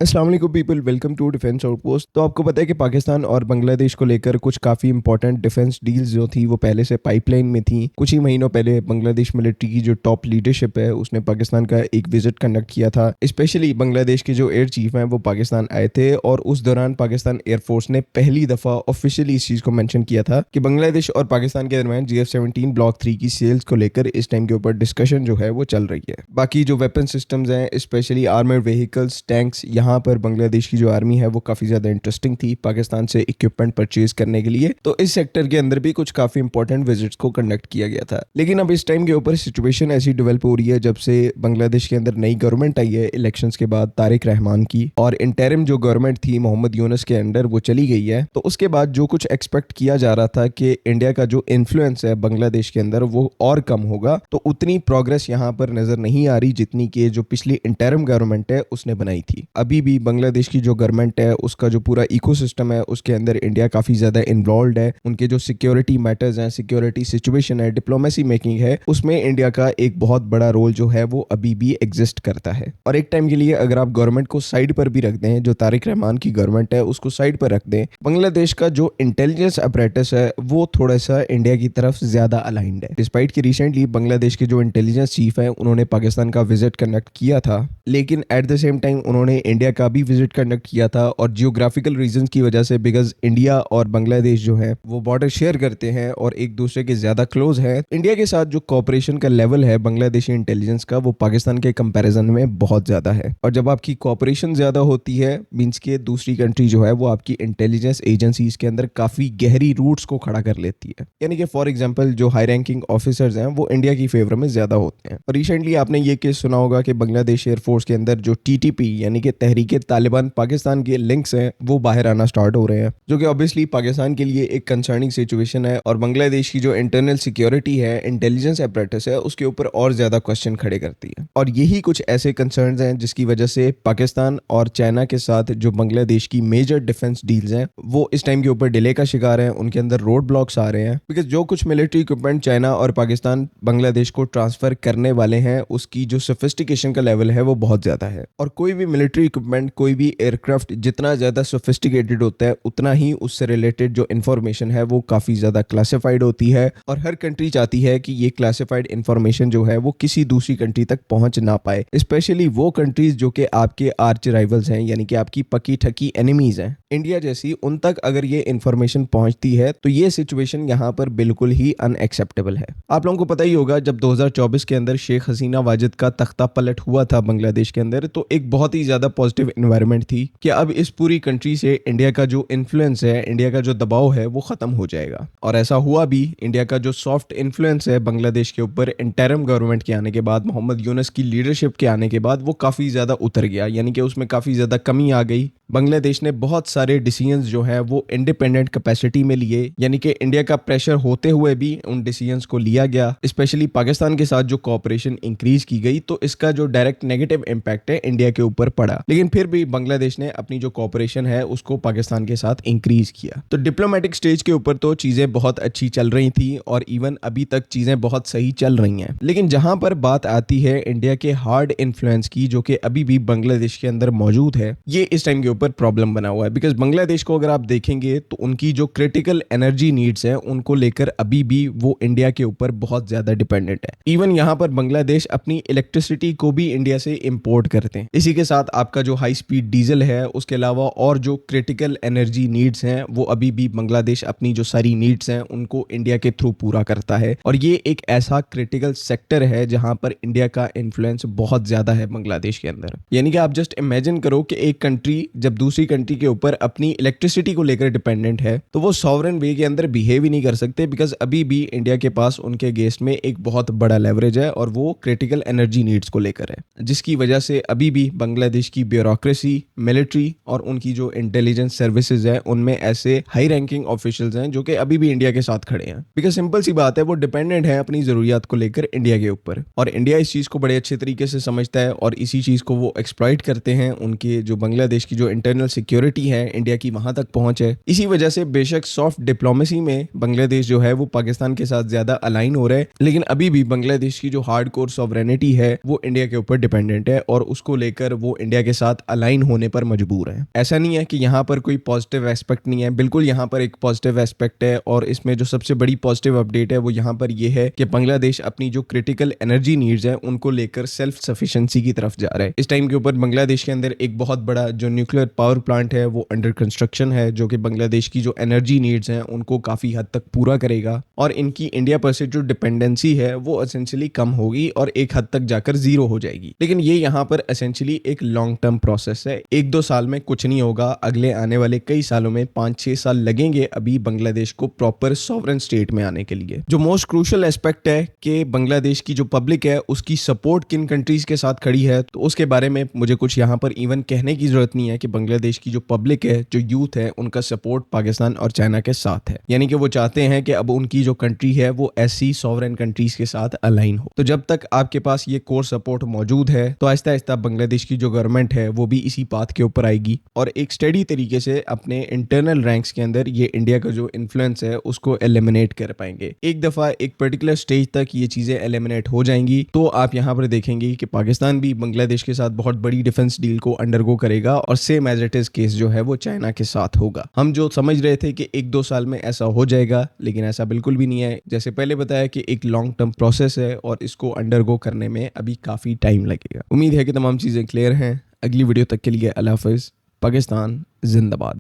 अस्सलाम वालेकुम people, welcome to defence outpost. तो आपको पता है कि पाकिस्तान और बांग्लादेश को लेकर कुछ काफ़ी इंपॉर्टेंट डिफेंस डील्स जो थी वो पहले से पाइपलाइन में थी। कुछ ही महीनों पहले बांग्लादेश मिलिट्री की जो टॉप लीडरशिप है उसने पाकिस्तान का एक विजिट कंडक्ट किया था। स्पेशली बांग्लादेश के जो एयर चीफ हैं वो पाकिस्तान आए थे और उस दौरान पाकिस्तान एयरफोर्स ने पहली दफ़ा ऑफिशियली इस चीज़ को मैंशन किया था कि बांग्लादेश और पाकिस्तान के दरमियान GF-17 ब्लॉक 3 की सेल्स को लेकर इस टाइम के ऊपर डिस्कशन जो है वो चल रही है। बाकी जो वेपन सिस्टम्स हैं, स्पेशली आर्मर्ड व्हीकल्स, टैंक्स, यहाँ पर बांग्लादेश की जो आर्मी है वो काफी ज्यादा इंटरेस्टिंग थी पाकिस्तान से इक्विपमेंट परचेज करने के लिए। तो इस सेक्टर के अंदर भी कुछ काफी इंपॉर्टेंट विजिट्स को कंडक्ट किया गया था। लेकिन अब इस टाइम के ऊपर सिचुएशन ऐसी डेवलप हो रही है जब से बांग्लादेश के अंदर नई गवर्नमेंट आई है इलेक्शंस के बाद तारिक रहमान की, और इंटरिम जो गवर्नमेंट थी मोहम्मद यूनुस के अंडर वो चली गई है। तो उसके बाद जो कुछ एक्सपेक्ट किया जा रहा था कि इंडिया का जो इन्फ्लुएंस है बांग्लादेश के अंदर वो और कम होगा, तो उतनी प्रोग्रेस यहाँ पर नजर नहीं आ रही जितनी कि जो पिछली इंटरिम गवर्नमेंट है उसने बनाई थी। अभी भी बांग्लादेश की जो गवर्नमेंट है उसका जो पूरा इकोसिस्टम है उसके अंदर इंडिया काफी ज्यादा इन्वॉल्व है। उनके जो सिक्योरिटी मैटर्स हैं, सिक्योरिटी सिचुएशन है, डिप्लोमेसी मेकिंग है, उसमें इंडिया का एक बहुत बड़ा रोल जो है वो अभी भी एग्जिस्ट करता है। और एक टाइम के लिए अगर आप गवर्नमेंट को साइड पर भी रख दें, जो तारिक रहमान की गवर्नमेंट है उसको साइड पर रख दें, बांग्लादेश का जो इंटेलिजेंस अपरेटस है वो थोड़ा सा इंडिया की तरफ ज्यादा अलाइंड है। डिस्पाइट कि रिसेंटली बांग्लादेश के जो इंटेलिजेंस चीफ है उन्होंने पाकिस्तान का विजिट कंडक्ट किया था, लेकिन एट द सेम टाइम उन्होंने इंडिया का भी विजिट कंडक्ट किया था। और जियोग्राफिकल रीजंस की वजह से, बिकॉज इंडिया और बांग्लादेश जो है वो बॉर्डर शेयर करते हैं और एक दूसरे के ज्यादा क्लोज है, इंडिया के साथ जो कोऑपरेशन का लेवल है बांग्लादेशी इंटेलिजेंस का वो पाकिस्तान के कंपैरिजन में बहुत ज्यादा है। और जब आपकी कोऑपरेशन ज्यादा होती है मींस के दूसरी कंट्री जो है वो आपकी इंटेलिजेंस एजेंसीज के अंदर काफी गहरी रूट्स को खड़ा कर लेती है। यानी कि फॉर एग्जांपल जो हाई रैंकिंग ऑफिसर्स हैं वो इंडिया की फेवर में ज्यादा होते हैं। और रिसेंटली आपने ये केस सुना होगा कि बांग्लादेश एयरफोर्स के अंदर जो TTP यानी कि तहरीक तालिबान पाकिस्तान के लिंक्स हैं वो बाहर आना स्टार्ट हो रहे हैं, जो कि ऑब्वियसली पाकिस्तान के लिए एक कंसर्निंग सिचुएशन है। और बांग्लादेश की जो इंटरनल सिक्योरिटी है, इंटेलिजेंस अपरेटस है, उसके ऊपर और ज्यादा क्वेश्चन खड़े करती है। और यही कुछ ऐसे कंसर्न्स हैं जिसकी वजह से पाकिस्तान और चाइना के साथ जो बांग्लादेश की मेजर डिफेंस डील्स हैं वो इस टाइम के ऊपर डिले का शिकार है। उनके अंदर रोड ब्लॉक्स आ रहे हैं, बिकॉज जो कुछ मिलिट्री इक्विपमेंट चाइना और पाकिस्तान बांग्लादेश को ट्रांसफर करने वाले हैं उसकी जो सोफिस्टिकेशन का लेवल है वो बहुत ज्यादा है। और कोई भी मिलिट्री इक्विपमेंट, कोई भी एयरक्राफ्ट जितना ज्यादा सोफिस्टिकेटेड होता है उतना ही उससे रिलेटेड जो इन्फॉर्मेशन है वो काफी ज्यादा क्लासिफाइड होती है। और हर कंट्री चाहती है कि ये क्लासिफाइड इन्फॉर्मेशन जो है वो किसी दूसरी कंट्री तक पहुंच ना पाए, स्पेशली वो कंट्रीज जो कि आपके आर्च राइवल्स हैं, यानी कि आपकी पकी ठकी एनिमीज हैं इंडिया जैसी, उन तक अगर ये इन्फॉर्मेशन पहुंचती है तो ये सिचुएशन यहाँ पर बिल्कुल ही अनएक्सेप्टेबल है। आप लोगों को पता ही होगा जब 2024 के अंदर शेख हसीना वाजिद का तख्ता पलट हुआ था बांग्लादेश के अंदर, तो एक बहुत ही ज्यादा पॉजिटिव एनवायरनमेंट थी कि अब इस पूरी कंट्री से इंडिया का जो इन्फ्लुएंस है, इंडिया का जो दबाव है वो खत्म हो जाएगा। और ऐसा हुआ भी। इंडिया का जो सॉफ्ट इन्फ्लुएंस है बांग्लादेश के ऊपर इंटरिम गवर्नमेंट के आने के बाद, मोहम्मद यूनुस की लीडरशिप के आने के बाद वो काफी ज्यादा उतर गया, यानी कि उसमें काफी ज्यादा कमी आ गई। बांग्लादेश ने बहुत सारे डिसीजंस जो है वो इंडिपेंडेंट कैपेसिटी में लिए, यानी कि इंडिया का प्रेशर होते हुए भी उन डिसीजंस को लिया गया। स्पेशली पाकिस्तान के साथ जो कोऑपरेशन इंक्रीज की गई तो इसका जो डायरेक्ट नेगेटिव इंपैक्ट है इंडिया के ऊपर पड़ा, लेकिन फिर भी बांग्लादेश ने अपनी जो कोऑपरेशन है उसको पाकिस्तान के साथ इंक्रीज किया। तो डिप्लोमेटिक स्टेज के ऊपर तो चीजें बहुत अच्छी चल रही थी और इवन अभी तक चीजें बहुत सही चल रही हैं। लेकिन जहां पर बात आती है इंडिया के हार्ड इन्फ्लुएंस की, जो कि अभी भी बांग्लादेश के अंदर मौजूद है, ये इस टाइम के ऊपर प्रॉब्लम बना हुआ है। बिकॉज बांग्लादेश को अगर आप देखेंगे तो उनकी जो क्रिटिकल एनर्जी नीड्स हैं उनको लेकर अभी भी वो इंडिया के ऊपर बहुत ज्यादा डिपेंडेंट है। इवन यहाँ पर बांग्लादेश अपनी इलेक्ट्रिसिटी को भी इंडिया से इंपोर्ट करते हैं। इसी के साथ आपका जो हाई स्पीड डीजल है, उसके अलावा और जो क्रिटिकल एनर्जी नीड्स हैं वो अभी भी बांग्लादेश अपनी जो सारी नीड्स हैं उनको इंडिया के थ्रू पूरा करता है। और ये एक ऐसा क्रिटिकल सेक्टर है जहां पर इंडिया का इन्फ्लुएंस बहुत ज्यादा है बांग्लादेश के अंदर। यानी कि आप जस्ट इमेजिन करो कि एक कंट्री जब दूसरी कंट्री के ऊपर अपनी इलेक्ट्रिसिटी को लेकर डिपेंडेंट है तो वो सॉवरेन वे के अंदर बिहेव ही नहीं कर सकते, बिकॉज अभी भी इंडिया के पास उनके अगेंस्ट में एक बहुत बड़ा लेवरेज है और वो क्रिटिकल एनर्जी नीड्स को लेकर है, जिसकी वजह से अभी भी बांग्लादेश की ब्यूरोक्रेसी, मिलिट्री और उनकी जो इंटेलिजेंस सर्विसेज है उनमें ऐसे हाई रैंकिंग ऑफिशियल्स हैं जो कि अभी भी इंडिया के साथ खड़े हैं। बिकॉज सिंपल सी बात है, वो डिपेंडेंट है अपनी जरूरियात को लेकर इंडिया के ऊपर, और इंडिया इस चीज को बड़े अच्छे तरीके से समझता है और इसी चीज को वो एक्सप्लॉइट करते हैं। उनके जो बांग्लादेश की जो इंटरनल सिक्योरिटी है, है, इंडिया की वहां तक पहुंच है। इसी वजह से बेशक सॉफ्ट डिप्लोमेसी में बांग्लादेश जो है वो पाकिस्तान के साथ ज्यादा अलाइन हो रहा है, लेकिन अभी भी बांग्लादेश की जो हार्डकोर सॉवरेनिटी है वो इंडिया के ऊपर डिपेंडेंट है और उसको लेकर वो इंडिया के साथ अलाइन होने पर मजबूर है। ऐसा नहीं है कि यहाँ पर कोई पॉजिटिव एस्पेक्ट नहीं है, बिल्कुल यहाँ पर एक पॉजिटिव एस्पेक्ट है और इसमें जो सबसे बड़ी पॉजिटिव अपडेट है वो यहाँ पर ये है कि बांग्लादेश अपनी जो क्रिटिकल एनर्जी नीड्स है उनको लेकर सेल्फ सफिशिएंसी की तरफ जा रहा है। इस टाइम के ऊपर बांग्लादेश के अंदर एक बहुत बड़ा जो न्यूक्लियर पावर प्लांट है वो अंडर कंस्ट्रक्शन है, जो कि बांग्लादेश की जो एनर्जी नीड्स हैं उनको काफी हद तक पूरा करेगा और इनकी इंडिया पर से जो डिपेंडेंसी है वो एसेंशियली कम होगी और एक हद तक जाकर जीरो हो जाएगी। लेकिन ये यहाँ पर एसेंशियली एक लॉन्ग टर्म प्रोसेस है, 1-2 साल में कुछ नहीं होगा, अगले आने वाले कई सालों में 5-6 साल लगेंगे अभी बांग्लादेश को प्रॉपर सॉवरेन स्टेट में आने के लिए। जो मोस्ट क्रूशियल एस्पेक्ट है कि बांग्लादेश की जो पब्लिक है उसकी सपोर्ट किन कंट्रीज के साथ खड़ी है, तो उसके बारे में मुझे कुछ यहाँ पर इवन कहने की जरूरत नहीं है कि बांग्लादेश की जो पब्लिक है, जो यूथ है, उनका सपोर्ट पाकिस्तान और चाइना के साथ है। यानी कि वो चाहते हैं कि अब उनकी जो कंट्री है वो ऐसी सॉवरेन कंट्रीज के साथ अलाइन हो। तो जब तक आपके पास ये कोर सपोर्ट मौजूद है तो आहिस्ता आहिस्ता बांग्लादेश की जो गवर्नमेंट है वो भी इसी पाथ के ऊपर आएगी और एक स्टडी तरीके से अपने इंटरनल रैंक्स के अंदर ये इंडिया का जो इन्फ्लुएंस है उसको एलिमिनेट कर पाएंगे। एक दफा एक पर्टिकुलर स्टेज तक ये चीजें एलिमिनेट हो जाएंगी तो आप यहाँ पर देखेंगे कि पाकिस्तान भी बांग्लादेश के साथ बहुत बड़ी डिफेंस डील को अंडरगो करेगा और same as it is case जो है वो चाइना के साथ होगा। हम जो समझ रहे थे कि 1-2 साल में ऐसा हो जाएगा, लेकिन ऐसा बिल्कुल भी नहीं है। जैसे पहले बताया कि एक लॉन्ग टर्म प्रोसेस है और इसको अंडरगो करने में अभी काफी टाइम लगेगा। उम्मीद है कि तमाम चीजें क्लियर हैं। अगली वीडियो तक के लिए अल्लाह हाफिज। पाकिस्तान जिंदाबाद।